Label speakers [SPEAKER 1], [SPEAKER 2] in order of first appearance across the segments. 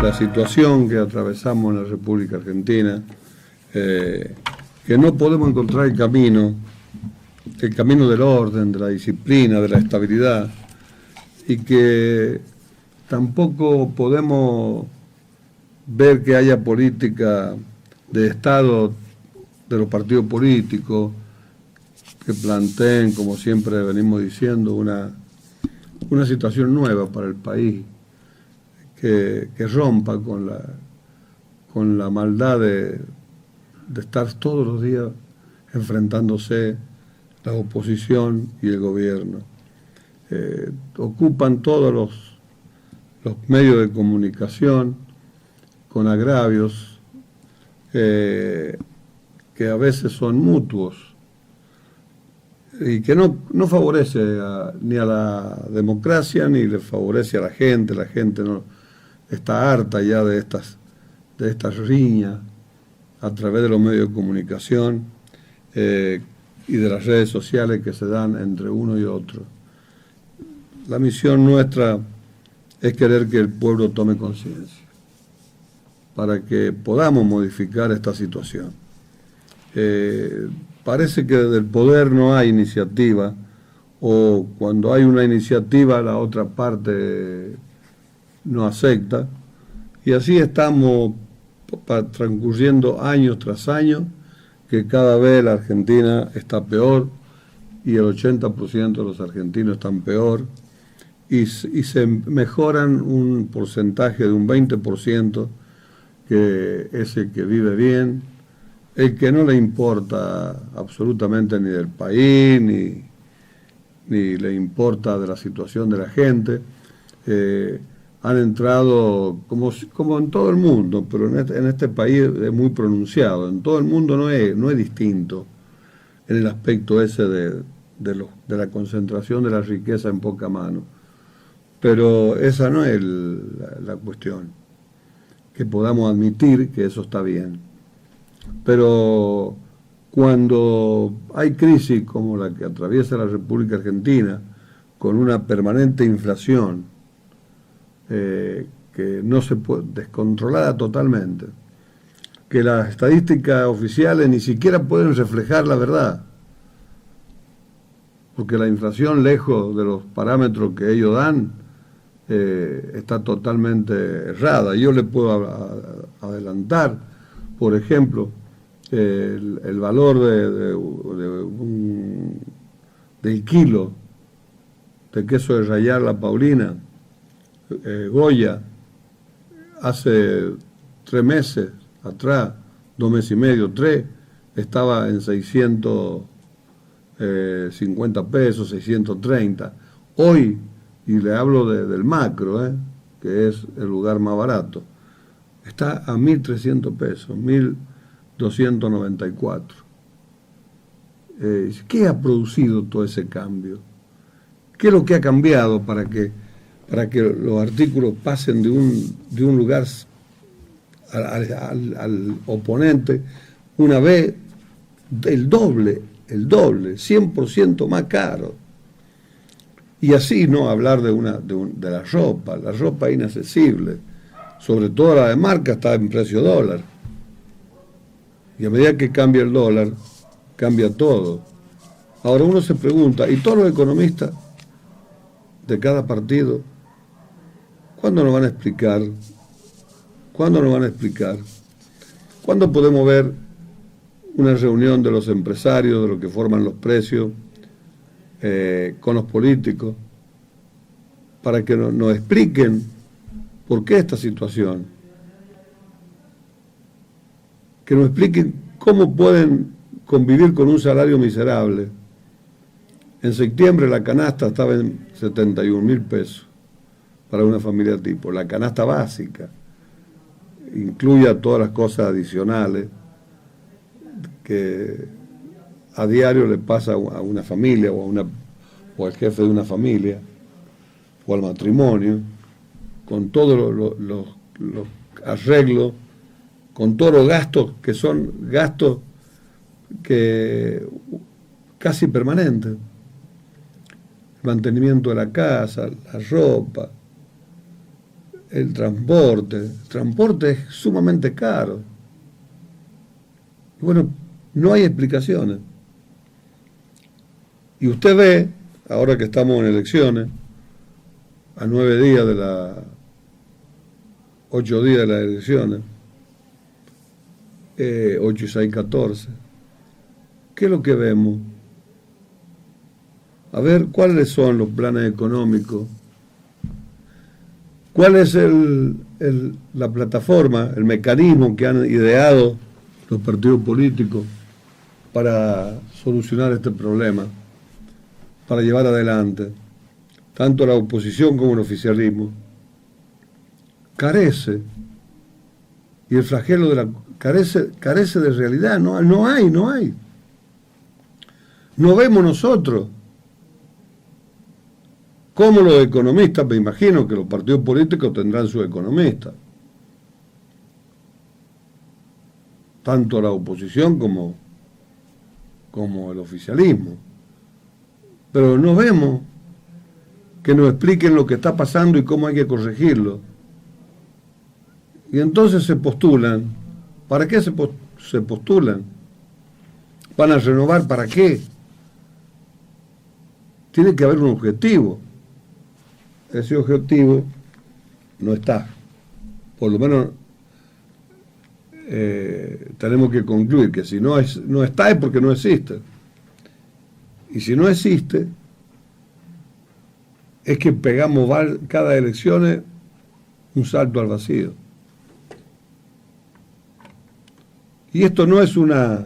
[SPEAKER 1] la situación que atravesamos en la República Argentina, que no podemos encontrar el camino del orden, de la disciplina, de la estabilidad, y que tampoco podemos ver que haya política de Estado de los partidos políticos que planteen, como siempre venimos diciendo, una situación nueva para el país, que rompa con la maldad de estar todos los días enfrentándose la oposición y el gobierno. Ocupan todos los medios de comunicación con agravios que a veces son mutuos y que no favorece ni a la democracia ni le favorece a la gente. La gente no está harta ya de estas riñas a través de los medios de comunicación y de las redes sociales que se dan entre uno y otro. La misión nuestra es querer que el pueblo tome conciencia para que podamos modificar esta situación. Parece que desde el poder no hay iniciativa, o cuando hay una iniciativa la otra parte no acepta, y así estamos transcurriendo años tras años, que cada vez la Argentina está peor y el 80% de los argentinos están peor, y se mejoran un porcentaje de un 20%, que es el que vive bien, el que no le importa absolutamente ni del país, ni le importa de la situación de la gente. Han entrado, como en todo el mundo, pero en este país es muy pronunciado, en todo el mundo no es distinto en el aspecto ese de la concentración de la riqueza en poca mano. Pero esa no es la cuestión, que podamos admitir que eso está bien. Pero cuando hay crisis como la que atraviesa la República Argentina, con una permanente inflación que no se puede, descontrolada totalmente, que las estadísticas oficiales ni siquiera pueden reflejar la verdad, porque la inflación, lejos de los parámetros que ellos dan, está totalmente errada. Yo le puedo adelantar, por ejemplo, el valor del kilo de queso de rallar La Paulina, Goya, hace 3 meses atrás, 2 meses y medio, 3, estaba en 650 pesos, 630. Hoy, y le hablo del macro, que es el lugar más barato, está a 1.300 pesos, 1.294. ¿Qué ha producido todo ese cambio? ¿Qué es lo que ha cambiado para que los artículos pasen de un lugar al oponente una vez el doble, 100% más caro? Y así no hablar de la ropa es inaccesible, sobre todo la de marca está en precio dólar. Y a medida que cambia el dólar, cambia todo. Ahora uno se pregunta, ¿y todos los economistas de cada partido, cuándo nos van a explicar? ¿Cuándo nos van a explicar? ¿Cuándo podemos ver una reunión de los empresarios, de los que forman los precios, con los políticos, para que nos expliquen por qué esta situación? Que nos expliquen cómo pueden convivir con un salario miserable. En septiembre la canasta estaba en 71.000 pesos para una familia tipo, la canasta básica, incluye todas las cosas adicionales que a diario le pasa a una familia o al jefe de una familia o al matrimonio, con todos los arreglos, con todos los gastos que son gastos que casi permanentes, el mantenimiento de la casa, la ropa, El transporte es sumamente caro. Y bueno, no hay explicaciones. Y usted ve, ahora que estamos en elecciones, a 9 días de 8 días de las elecciones, 8 y 6, 14, ¿qué es lo que vemos? A ver, ¿cuáles son los planes económicos? ¿Cuál es la plataforma, el mecanismo que han ideado los partidos políticos para solucionar este problema, para llevar adelante? Tanto la oposición como el oficialismo carece, y el flagelo de carece de realidad, no hay. No vemos nosotros cómo los economistas, me imagino que los partidos políticos tendrán sus economistas, tanto la oposición como el oficialismo, pero no vemos que nos expliquen lo que está pasando y cómo hay que corregirlo. Y entonces se postulan. ¿Para qué se postulan? ¿Van a renovar para qué? Tiene que haber un objetivo. Ese objetivo no está. Por lo menos tenemos que concluir que si no está es porque no existe. Y si no existe, es que pegamos cada elección un salto al vacío. Y esto no es una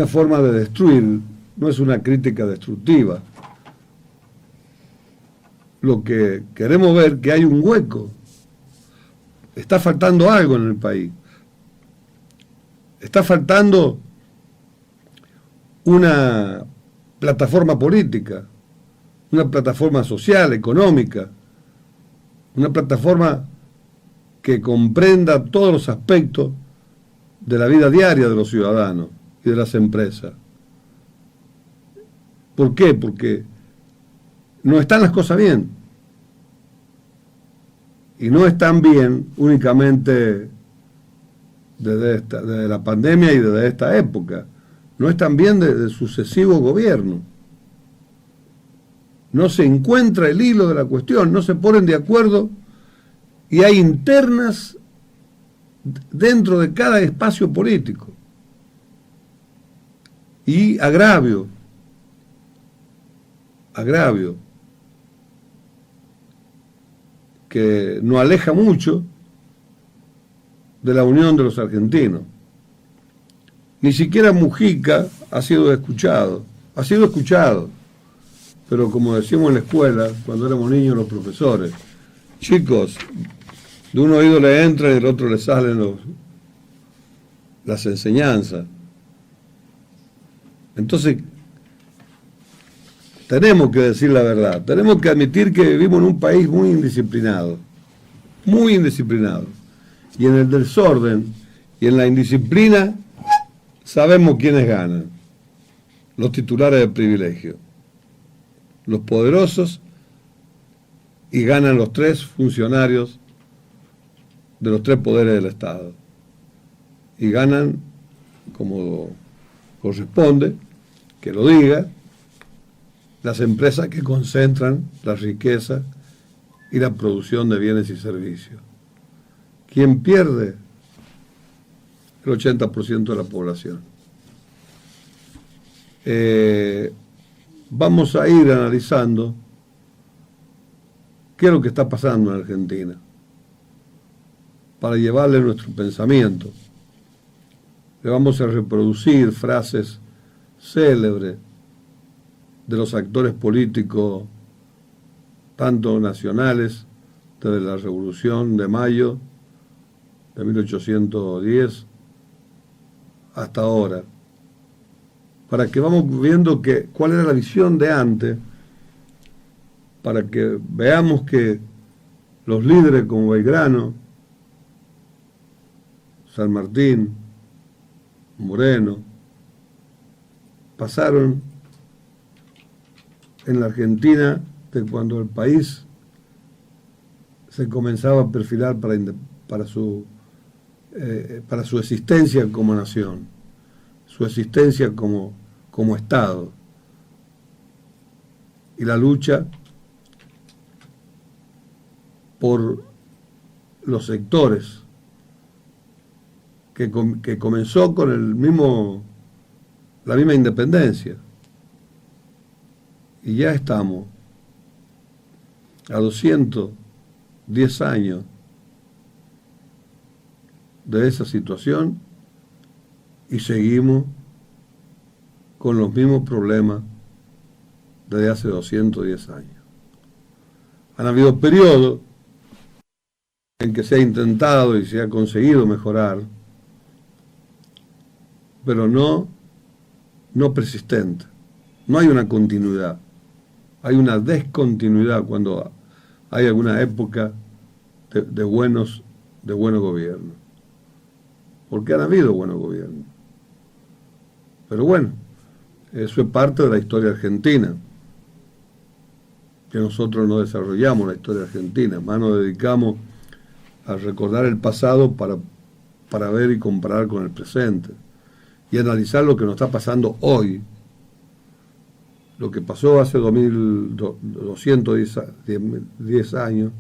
[SPEAKER 1] forma de destruir, no es una crítica destructiva. Lo que queremos ver es que hay un hueco. Está faltando algo en el país. Está faltando una plataforma política, una plataforma social, económica, una plataforma que comprenda todos los aspectos de la vida diaria de los ciudadanos y de las empresas. ¿Por qué? Porque no están las cosas bien. Y no están bien únicamente desde la pandemia y desde esta época. No están bien desde sucesivos gobiernos. No se encuentra el hilo de la cuestión, no se ponen de acuerdo y hay internas dentro de cada espacio político. Y agravio, que nos aleja mucho de la unión de los argentinos. Ni siquiera Mujica ha sido escuchado, pero como decíamos en la escuela, cuando éramos niños los profesores, chicos, de un oído le entran y del otro le salen las enseñanzas. Entonces, tenemos que decir la verdad, tenemos que admitir que vivimos en un país muy indisciplinado, y en el desorden y en la indisciplina sabemos quiénes ganan: los titulares de privilegio, los poderosos, y ganan los 3 funcionarios de los 3 poderes del Estado, y ganan como corresponde, que lo diga, las empresas que concentran la riqueza y la producción de bienes y servicios. ¿Quién pierde? El 80% de la población. Vamos a ir analizando qué es lo que está pasando en Argentina, para llevarle nuestro pensamiento. Le vamos a reproducir frases célebres de los actores políticos, tanto nacionales, desde la Revolución de Mayo de 1810 hasta ahora, para que vamos viendo cuál era la visión de antes, para que veamos que los líderes como Belgrano, San Martín, Moreno, pasaron en la Argentina de cuando el país se comenzaba a perfilar para su existencia como nación, su existencia como Estado, y la lucha por los sectores que comenzó con la misma independencia. Y ya estamos a 210 años de esa situación y seguimos con los mismos problemas desde hace 210 años. Han habido periodos en que se ha intentado y se ha conseguido mejorar, pero no persistente. No hay una continuidad. Hay una descontinuidad cuando hay alguna época de buen gobierno. Porque han habido buenos gobiernos. Pero bueno, eso es parte de la historia argentina, que nosotros no desarrollamos la historia argentina, más nos dedicamos a recordar el pasado para ver y comparar con el presente y analizar lo que nos está pasando hoy. Lo que pasó hace 210 años,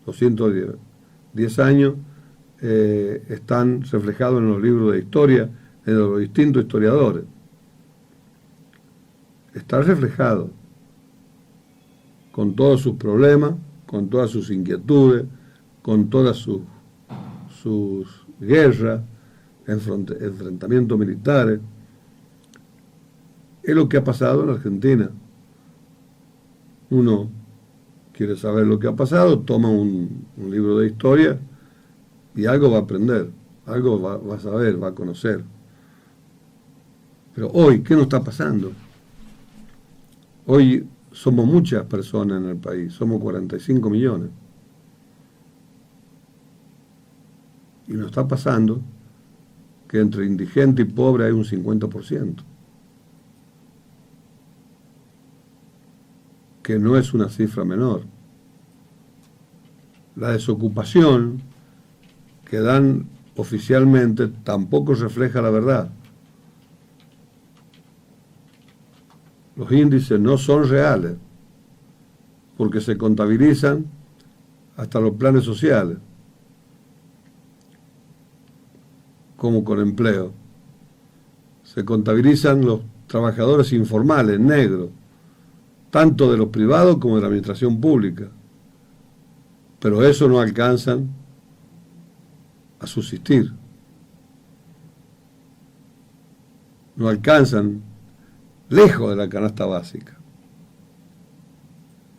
[SPEAKER 1] 210 años, están reflejados en los libros de historia, en los distintos historiadores. Está reflejado con todos sus problemas, con todas sus inquietudes, con todas sus guerras, enfrentamientos militares. Es lo que ha pasado en Argentina. Uno quiere saber lo que ha pasado, toma un libro de historia y algo va a aprender, algo va a saber, va a conocer. Pero hoy, ¿qué nos está pasando? Hoy somos muchas personas en el país, somos 45 millones. Y nos está pasando que entre indigente y pobre hay un 50%. Que no es una cifra menor. La desocupación que dan oficialmente tampoco refleja la verdad. Los índices no son reales, porque se contabilizan hasta los planes sociales, como con empleo. Se contabilizan los trabajadores informales, negros, tanto de los privados como de la administración pública. Pero eso no alcanzan a subsistir. No alcanzan lejos de la canasta básica.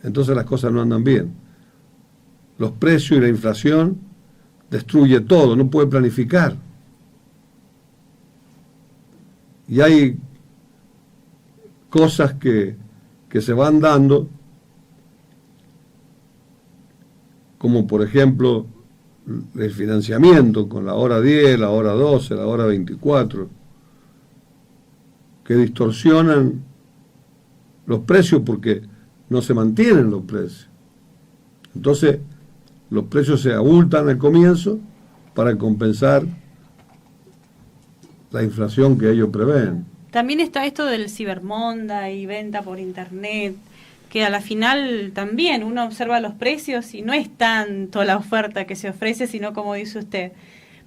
[SPEAKER 1] Entonces las cosas no andan bien. Los precios y la inflación destruye todo, no puede planificar. Y hay cosas que se van dando, como por ejemplo el financiamiento con la hora 10, la hora 12, la hora 24, que distorsionan los precios porque no se mantienen los precios. Entonces, los precios se abultan al comienzo para compensar la inflación que ellos prevén.
[SPEAKER 2] También está esto del cibermonda y venta por internet, que a la final también uno observa los precios y no es tanto la oferta que se ofrece, sino como dice usted,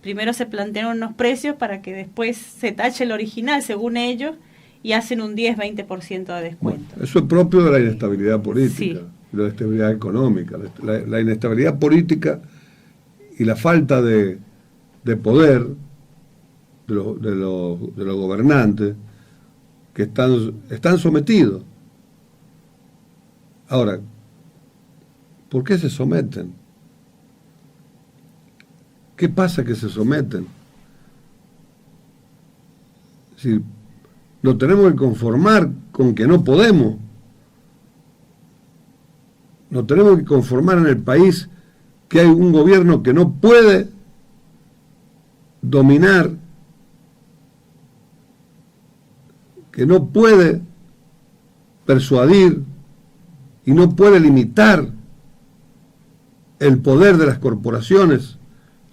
[SPEAKER 2] primero se plantean unos precios para que después se tache el original según ellos y hacen un 10-20% de descuento.
[SPEAKER 1] Bueno, eso es propio de la inestabilidad política,
[SPEAKER 2] sí,
[SPEAKER 1] de la inestabilidad económica. La inestabilidad política y la falta de poder de los gobernantes que están sometidos. Ahora, ¿por qué se someten? ¿Qué pasa que se someten? Si nos tenemos que conformar con que no podemos, nos tenemos que conformar en el país que hay un gobierno que no puede dominar, que no puede persuadir y no puede limitar el poder de las corporaciones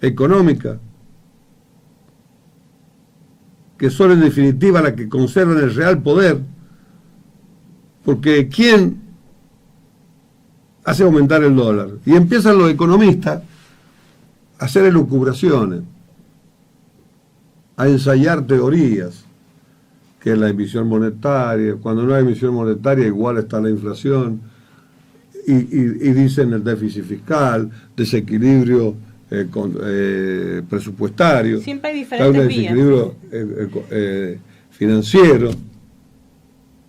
[SPEAKER 1] económicas, que son en definitiva las que conservan el real poder, porque ¿quién hace aumentar el dólar? Y empiezan los economistas a hacer elucubraciones, a ensayar teorías, que es la emisión monetaria, cuando no hay emisión monetaria igual está la inflación, y dicen el déficit fiscal, desequilibrio presupuestario,
[SPEAKER 2] siempre hay diferentes
[SPEAKER 1] desequilibrio financiero,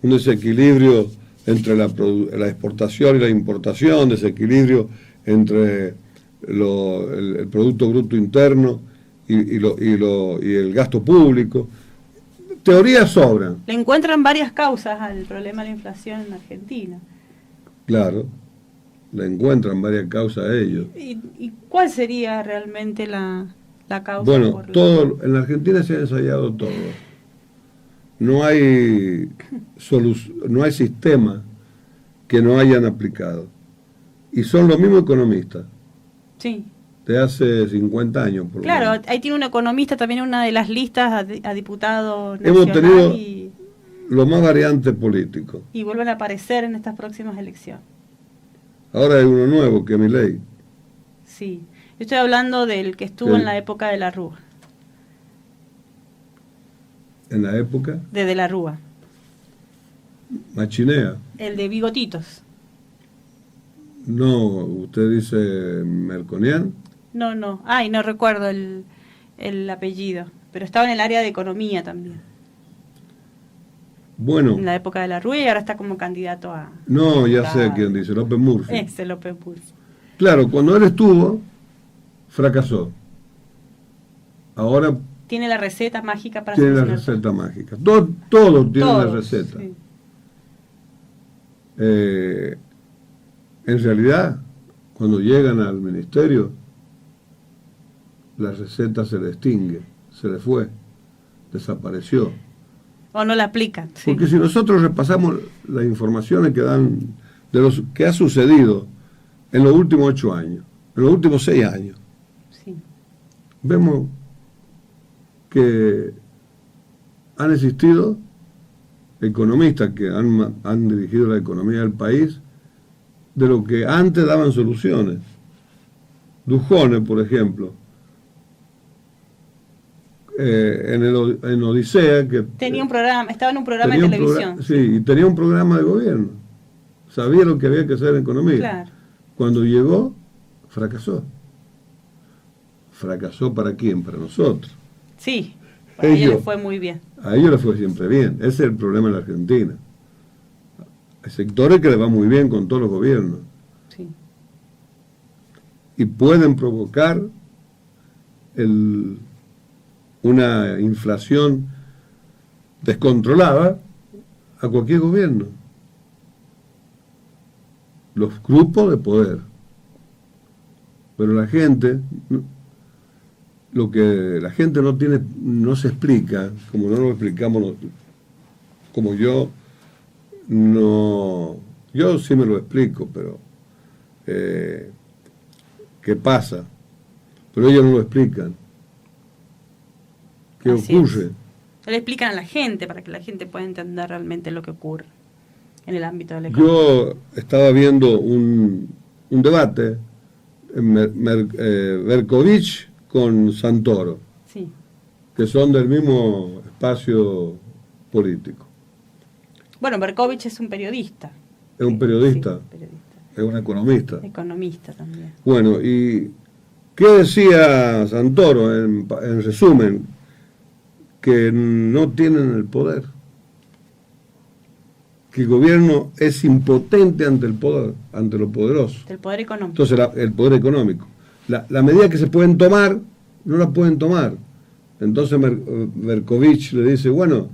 [SPEAKER 1] un desequilibrio entre la exportación y la importación, desequilibrio entre el Producto Bruto Interno y el gasto público. Teorías sobran.
[SPEAKER 2] Le encuentran varias causas al problema de la inflación en Argentina.
[SPEAKER 1] Claro, le encuentran varias causas a ellos.
[SPEAKER 2] ¿Y cuál sería realmente la causa?
[SPEAKER 1] Bueno, en la Argentina se ha ensayado todo. No hay sistema que no hayan aplicado. Y son los mismos economistas.
[SPEAKER 2] Sí.
[SPEAKER 1] De hace 50 años, por lo menos.
[SPEAKER 2] Claro, ahí tiene un economista también en una de las listas a diputado nacional.
[SPEAKER 1] Hemos tenido los más variantes políticos.
[SPEAKER 2] Y vuelven a aparecer en estas próximas elecciones.
[SPEAKER 1] Ahora hay uno nuevo, que es Milei.
[SPEAKER 2] Sí. Yo estoy hablando del que estuvo en la época de la Rúa.
[SPEAKER 1] ¿En la época?
[SPEAKER 2] De la Rúa.
[SPEAKER 1] Machinea.
[SPEAKER 2] El de bigotitos.
[SPEAKER 1] No, usted dice Melconian.
[SPEAKER 2] No. Ay, no recuerdo el apellido. Pero estaba en el área de economía también.
[SPEAKER 1] Bueno.
[SPEAKER 2] En la época de la Rúa y ahora está como candidato a...
[SPEAKER 1] No, ya sé quién dice, López Murphy.
[SPEAKER 2] Ese López Murphy.
[SPEAKER 1] Claro, cuando él estuvo, fracasó. Ahora...
[SPEAKER 2] Tiene la receta mágica para...
[SPEAKER 1] Tiene la receta mágica. Todos tienen la receta.
[SPEAKER 2] Sí.
[SPEAKER 1] En realidad, cuando llegan al ministerio, la receta se le extingue, se le fue, desapareció.
[SPEAKER 2] O no la aplican. Sí.
[SPEAKER 1] Porque si nosotros repasamos las informaciones que dan de lo que ha sucedido en los últimos 8 años, en los últimos 6 años,
[SPEAKER 2] sí,
[SPEAKER 1] vemos que han existido economistas que han dirigido la economía del país de lo que antes daban soluciones. Dujones, por ejemplo, en Odisea, que
[SPEAKER 2] tenía un programa, estaba en un programa de televisión.
[SPEAKER 1] Sí, y tenía un programa de gobierno. Sabía lo que había que hacer en economía.
[SPEAKER 2] Claro.
[SPEAKER 1] Cuando llegó, fracasó. ¿Fracasó para quién? Para nosotros.
[SPEAKER 2] Sí, a ellos les fue muy bien.
[SPEAKER 1] A ellos les fue siempre bien. Ese es el problema en la Argentina. Hay sectores que les va muy bien con todos los gobiernos.
[SPEAKER 2] Sí.
[SPEAKER 1] Y pueden provocar una inflación descontrolada a cualquier gobierno. Los grupos de poder. Pero la gente, lo que la gente no se explica, como no lo explicamos, como yo sí me lo explico, pero ¿qué pasa? Pero ellos no lo explican. ¿Qué ocurre?
[SPEAKER 2] Le explican a la gente para que la gente pueda entender realmente lo que ocurre en el ámbito de la economía.
[SPEAKER 1] Yo estaba viendo un debate Berkovich con Santoro,
[SPEAKER 2] sí,
[SPEAKER 1] que son del mismo espacio político.
[SPEAKER 2] Bueno, Berkovich es un periodista.
[SPEAKER 1] Es un periodista,
[SPEAKER 2] sí, periodista.
[SPEAKER 1] Es un economista.
[SPEAKER 2] Economista también.
[SPEAKER 1] Bueno, ¿y qué decía Santoro en resumen? Que no tienen el poder, que el gobierno es impotente ante el poder, ante lo poderoso.
[SPEAKER 2] El poder económico.
[SPEAKER 1] Entonces el poder económico. La medida que se pueden tomar, no la pueden tomar. Entonces Berkovich le dice, bueno,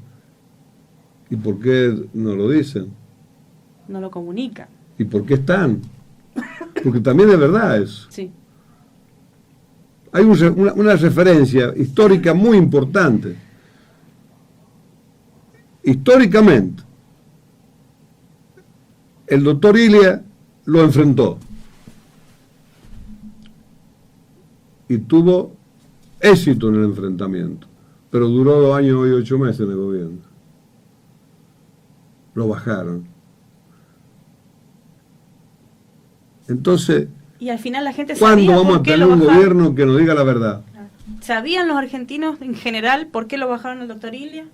[SPEAKER 1] ¿y por qué no lo dicen?
[SPEAKER 2] No lo comunican.
[SPEAKER 1] ¿Y por qué están? Porque también es verdad eso.
[SPEAKER 2] Sí.
[SPEAKER 1] Hay una referencia histórica muy importante. Históricamente, el doctor Ilia lo enfrentó. y tuvo éxito en el enfrentamiento, pero duró 2 años y 8 meses en el gobierno. Lo bajaron. Entonces,
[SPEAKER 2] Y al final la gente
[SPEAKER 1] ¿cuándo
[SPEAKER 2] sabía
[SPEAKER 1] vamos
[SPEAKER 2] por
[SPEAKER 1] a
[SPEAKER 2] qué
[SPEAKER 1] tener
[SPEAKER 2] lo
[SPEAKER 1] un
[SPEAKER 2] bajaron.
[SPEAKER 1] gobierno que nos diga la verdad?
[SPEAKER 2] ¿Sabían los argentinos en general por qué lo bajaron al doctor Ilia?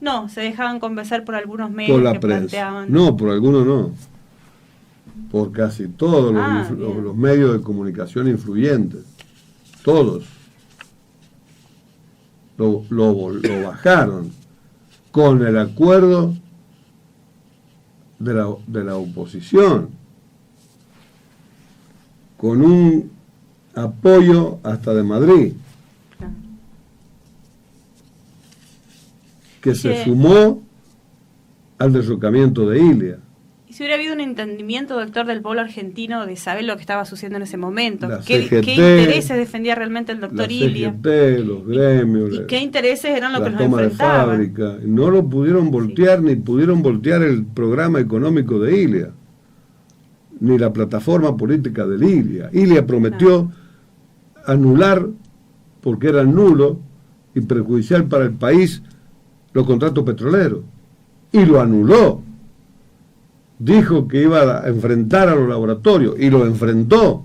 [SPEAKER 2] No, se dejaban convencer por algunos medios
[SPEAKER 1] Por la
[SPEAKER 2] que
[SPEAKER 1] prensa.
[SPEAKER 2] planteaban.
[SPEAKER 1] No, por algunos no. Por casi todos
[SPEAKER 2] Ah,
[SPEAKER 1] los medios de comunicación influyentes. Todos. Lo bajaron con el acuerdo de la oposición, con un apoyo hasta de Madrid,
[SPEAKER 2] Claro.
[SPEAKER 1] que se
[SPEAKER 2] Sí.
[SPEAKER 1] sumó al derrocamiento de Ilia.
[SPEAKER 2] Y si hubiera habido un entendimiento, doctor, del pueblo argentino de saber lo que estaba sucediendo en ese momento,
[SPEAKER 1] La
[SPEAKER 2] qué
[SPEAKER 1] CGT,
[SPEAKER 2] intereses defendía realmente el
[SPEAKER 1] La
[SPEAKER 2] doctor Ilia,
[SPEAKER 1] CGT, los gremios,
[SPEAKER 2] y qué intereses eran los que
[SPEAKER 1] la
[SPEAKER 2] los
[SPEAKER 1] toma de
[SPEAKER 2] enfrentaban.
[SPEAKER 1] fábrica, no lo pudieron voltear, ni pudieron voltear el programa económico de Ilia, ni la plataforma política de Ilia. Ilia prometió anular, porque era nulo y perjudicial para el país, los contratos petroleros, y lo anuló. Dijo que iba a enfrentar a los laboratorios, y lo enfrentó.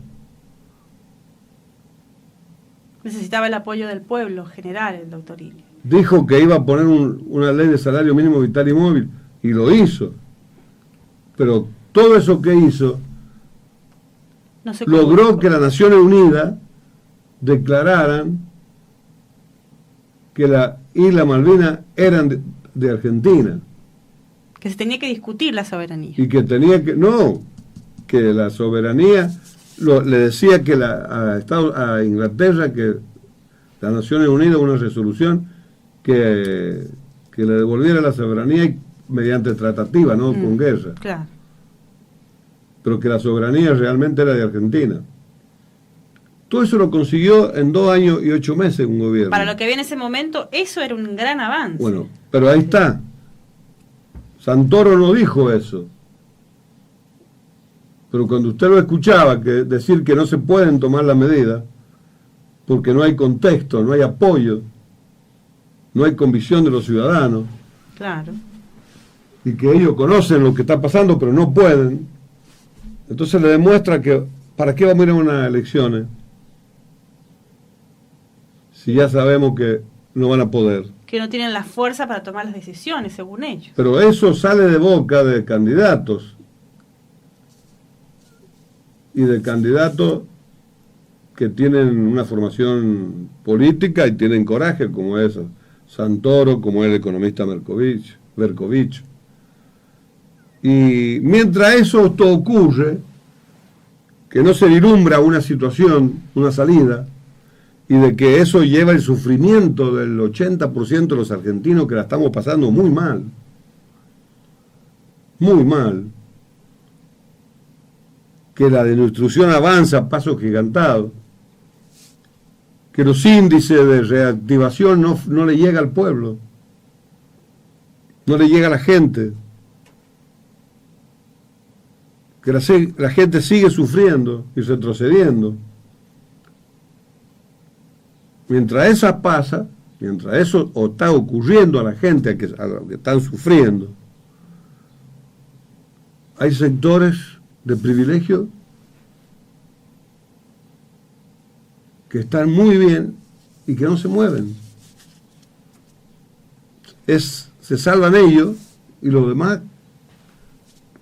[SPEAKER 2] Necesitaba el apoyo del pueblo general, el doctor Ilia.
[SPEAKER 1] Dijo que iba a poner una ley de salario mínimo vital y móvil, y lo hizo. Pero todo eso que hizo
[SPEAKER 2] No sé
[SPEAKER 1] logró
[SPEAKER 2] cómo-
[SPEAKER 1] que las Naciones Unidas declararan que la isla Malvinas eran de Argentina,
[SPEAKER 2] que se tenía que discutir la soberanía.
[SPEAKER 1] y que tenía que, no, que la soberanía, le decía que a Inglaterra, que las Naciones Unidas, una resolución que le devolviera la soberanía mediante tratativa, no con guerra,
[SPEAKER 2] Claro.
[SPEAKER 1] pero que la soberanía realmente era de Argentina. Todo eso lo consiguió en 2 años y 8 meses un gobierno.
[SPEAKER 2] Para lo que había en ese momento, eso era un gran avance.
[SPEAKER 1] Bueno, pero ahí está. Santoro no dijo eso. Pero cuando usted lo escuchaba decir que no se pueden tomar las medidas, porque no hay contexto, no hay apoyo, no hay convicción de los ciudadanos,
[SPEAKER 2] Claro.
[SPEAKER 1] y que ellos conocen lo que está pasando, pero no pueden, entonces le demuestra que ¿para qué vamos a ir a unas elecciones si ya sabemos que no van a poder?
[SPEAKER 2] Que no tienen la fuerza para tomar las decisiones, según ellos.
[SPEAKER 1] Pero eso sale de boca de candidatos, y de candidatos que tienen una formación política y tienen coraje, como es Santoro, como es el economista Berkovich. Y mientras eso todo ocurre, que no se vislumbra una situación, una salida, y de que eso lleva el sufrimiento del 80% de los argentinos, que la estamos pasando muy mal, que la destrucción avanza a pasos gigantados, que los índices de reactivación no le llega al pueblo, no le llega a la gente, que la gente sigue sufriendo y retrocediendo. Mientras eso pasa, mientras eso está ocurriendo a la gente, a los que están sufriendo, hay sectores de privilegio que están muy bien y que no se mueven. Se salvan ellos, y los demás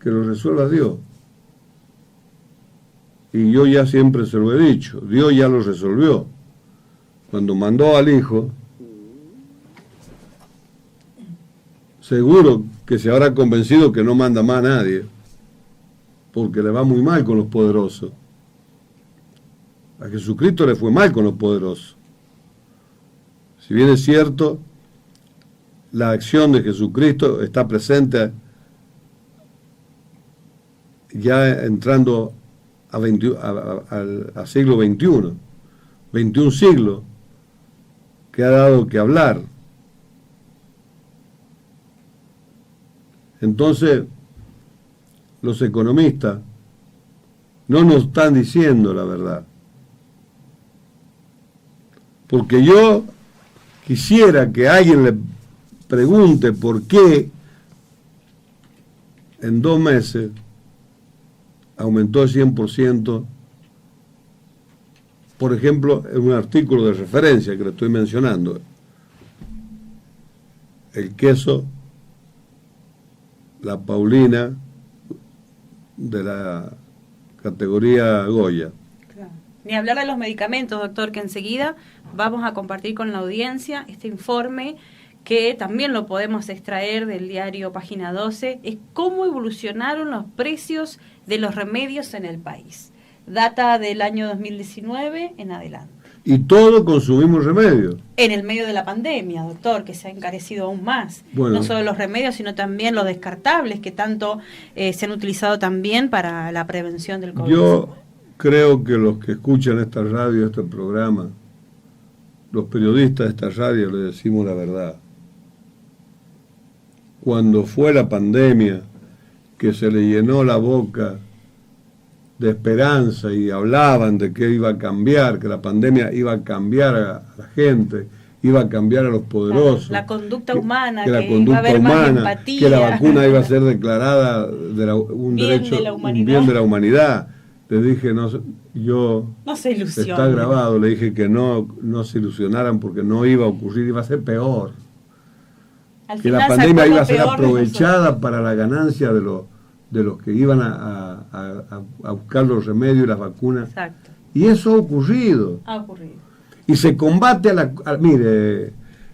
[SPEAKER 1] que lo resuelva Dios. Y yo ya siempre se lo he dicho, Dios ya lo resolvió. Cuando mandó al Hijo, seguro que se habrá convencido que no manda más a nadie, porque le va muy mal con los poderosos. A Jesucristo le fue mal con los poderosos. Si bien es cierto, la acción de Jesucristo está presente ya entrando a siglo XXI, 21 siglos, que ha dado que hablar. Entonces, los economistas no nos están diciendo la verdad. Porque yo quisiera que alguien le pregunte por qué en 2 meses aumentó el 100%, por ejemplo, en un artículo de referencia que le estoy mencionando, el queso, la Paulina, de la categoría Goya.
[SPEAKER 2] Claro. Ni hablar de los medicamentos, doctor, que enseguida vamos a compartir con la audiencia este informe que también lo podemos extraer del diario Página 12, es cómo evolucionaron los precios de los remedios en el país. Data del año 2019 en adelante.
[SPEAKER 1] Y todos consumimos remedios.
[SPEAKER 2] En el medio de la pandemia, doctor, que se ha encarecido aún más.
[SPEAKER 1] Bueno,
[SPEAKER 2] no solo los remedios, sino también los descartables, que tanto se han utilizado también para la prevención del COVID.
[SPEAKER 1] Yo creo que los que escuchan esta radio, este programa, los periodistas de esta radio, le decimos la verdad. Cuando fue la pandemia, que se le llenó la boca de esperanza y hablaban de que iba a cambiar, que la pandemia iba a cambiar a la gente, iba a cambiar a los poderosos.
[SPEAKER 2] La conducta humana,
[SPEAKER 1] que la
[SPEAKER 2] iba
[SPEAKER 1] conducta
[SPEAKER 2] a haber
[SPEAKER 1] humana,
[SPEAKER 2] más empatía.
[SPEAKER 1] Que la vacuna iba a ser declarada un derecho, un bien de la humanidad. Le dije, no
[SPEAKER 2] se ilusionen.
[SPEAKER 1] Está grabado, le dije que no se ilusionaran porque no iba a ocurrir, iba a ser peor. Que la pandemia iba a ser aprovechada para la ganancia de los que iban a buscar los remedios y las vacunas.
[SPEAKER 2] Exacto.
[SPEAKER 1] Y eso ha ocurrido. Y se combate mire,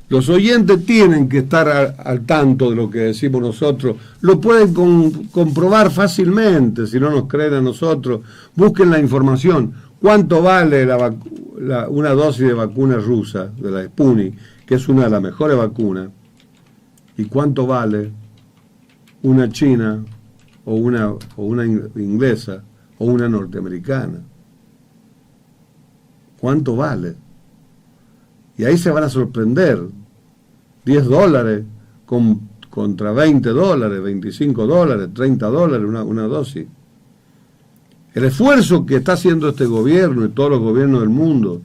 [SPEAKER 1] los oyentes tienen que estar al tanto de lo que decimos nosotros. Lo pueden comprobar fácilmente, si no nos creen a nosotros. Busquen la información. ¿Cuánto vale una dosis de vacuna rusa, de la Sputnik, que es una de las mejores vacunas? ¿Y cuánto vale una china o una inglesa o una norteamericana? ¿Cuánto vale? Y ahí se van a sorprender. $10 contra $20, $25, $30 una dosis. El esfuerzo que está haciendo este gobierno y todos los gobiernos del mundo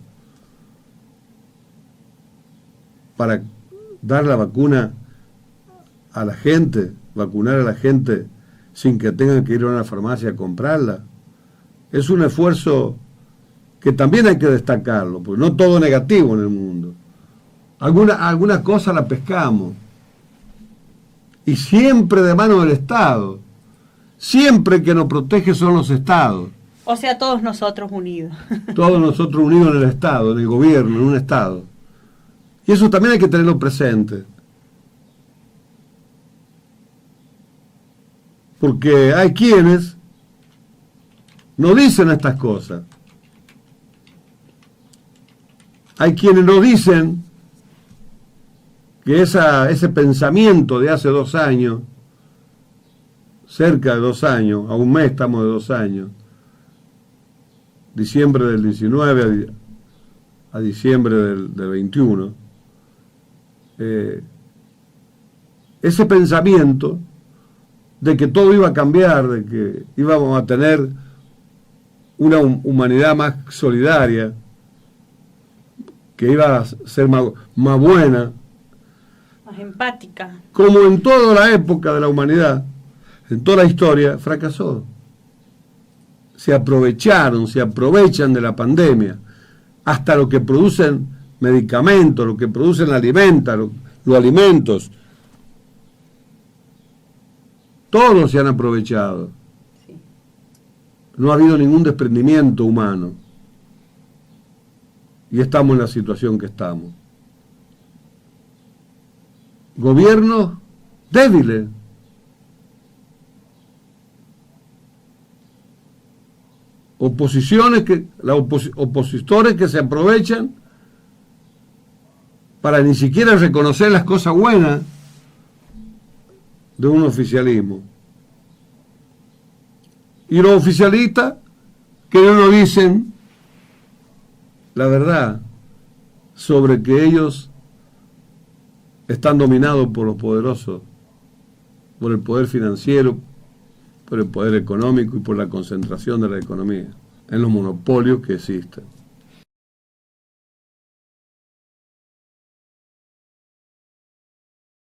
[SPEAKER 1] para dar la vacuna a la gente, vacunar a la gente sin que tengan que ir a una farmacia a comprarla, es un esfuerzo que también hay que destacarlo, porque no todo negativo en el mundo. Algunas cosas la pescamos, y siempre de mano del Estado. Siempre que nos protege son los Estados.
[SPEAKER 2] O sea, todos nosotros unidos.
[SPEAKER 1] Todos nosotros unidos en el Estado, en el gobierno, en un Estado. Y eso también hay que tenerlo presente. Porque hay quienes no dicen estas cosas. Hay quienes no dicen que ese pensamiento de hace 2 años, cerca de 2 años, a un mes estamos de 2 años, diciembre del 19 a diciembre del 21, ese pensamiento de que todo iba a cambiar, de que íbamos a tener una humanidad más solidaria, que iba a ser más buena,
[SPEAKER 2] más empática.
[SPEAKER 1] Como en toda la época de la humanidad, en toda la historia, fracasó. Se aprovechan de la pandemia, hasta lo que producen medicamentos, lo que producen alimentos, los alimentos. Todos se han aprovechado.
[SPEAKER 2] Sí.
[SPEAKER 1] No ha habido ningún desprendimiento humano. Y estamos en la situación que estamos. Gobiernos débiles. Opositores que se aprovechan para ni siquiera reconocer las cosas buenas de un oficialismo. Y los oficialistas que no nos dicen la verdad sobre que ellos están dominados por los poderosos, por el poder financiero, por el poder económico y por la concentración de la economía en los monopolios que existen.